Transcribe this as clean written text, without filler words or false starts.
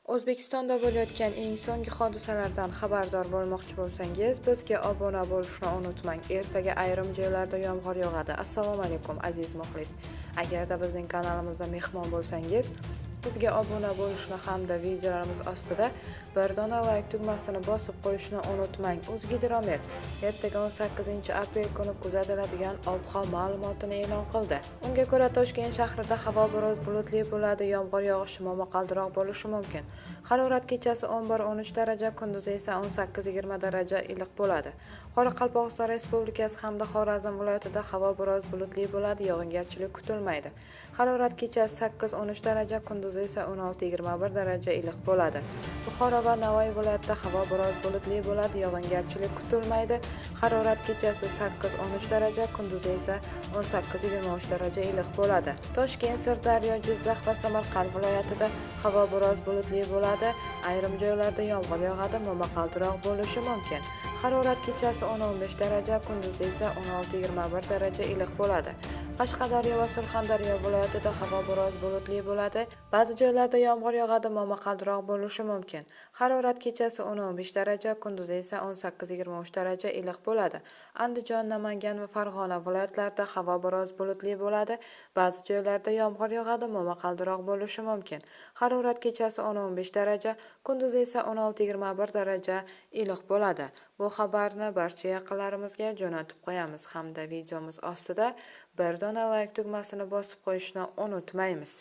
O'zbekistonda bo'layotgan eng so'nggi hodisalardan xabardor bo'lmoqchi bo'lsangiz, bizga obuna bo'lishni unutmang. Ertaga ayrim joylarda yomg'ir yog'adi. Assalomu alaykum aziz muxlis. Agarda bizning kanalimizda mehmon bo'lsangiz, bizga obuna bo'lishni hamda videolarimiz ostida bir dona like tugmasini bosib qo'yishni unutmang. O'zgidromet ertaga 18-aprel kuni kuzatiladigan ob-havo ma'lumotini e'lon qildi. Unga ko'ra Toshkent shahrida havo biroz bulutli bo'ladi, yomg'ir yog'ishi momaqaldiroq bo'lishi mumkin. Harorat kechasi 11-13 daraja, kunduzi esa 18-20 daraja iliq bo'ladi. Qoraqalpog'iston Respublikasi hamda Xorazm viloyatida havo biroz bulutli bo'ladi, yog'ingarchilik kutilmaydi. Harorat kechasi 8-13 daraja, kunduzi esa 16-21 daraja iliq bo'ladi. Buxoro va Navoiy viloyatida havo biroz bulutli bo'ladi, yog'ingarchilik kutilmaydi. Harorat kechasi 8-13 daraja, kunduzi esa 18-23 daraja iliq bo'ladi. Toshkent, Sirdaryo, Jizzax va Samarqand viloyatida havo biroz bulutli bo'ladi. Ayrim joylarda yomg'ir yog'adi, momaqaldiroq bo'lishi mumkin. Harorat kechasi 10-15 daraja, kunduzi esa 16-21 daraja iliq bo'ladi. Qashqadaryo va Surxondaryo viloyatida havo biroz bulutli bo'ladi. Ba'zi joylarda yomg'ir yog'adi, momaqaldiroq bo'lishi mumkin. Harorat kechasi 10-15 daraja, kunduzi esa 18-23 daraja iliq bo'ladi. Andijon, Namangan va Farg'ona viloyatlarida havo biroz bulutli bo'ladi. Ba'zi joylarda yomg'ir yog'adi, momaqaldiroq bo'lishi mumkin. Harorat kechasi 10-15 daraja, kunduzi esa 16-21 daraja iliq bo'ladi. Bu xabarni barcha yaqinlarimizga jo'natib qo'yamiz hamda videomiz ostida bir dona like tugmasini bosib qo'yishni unutmaymiz.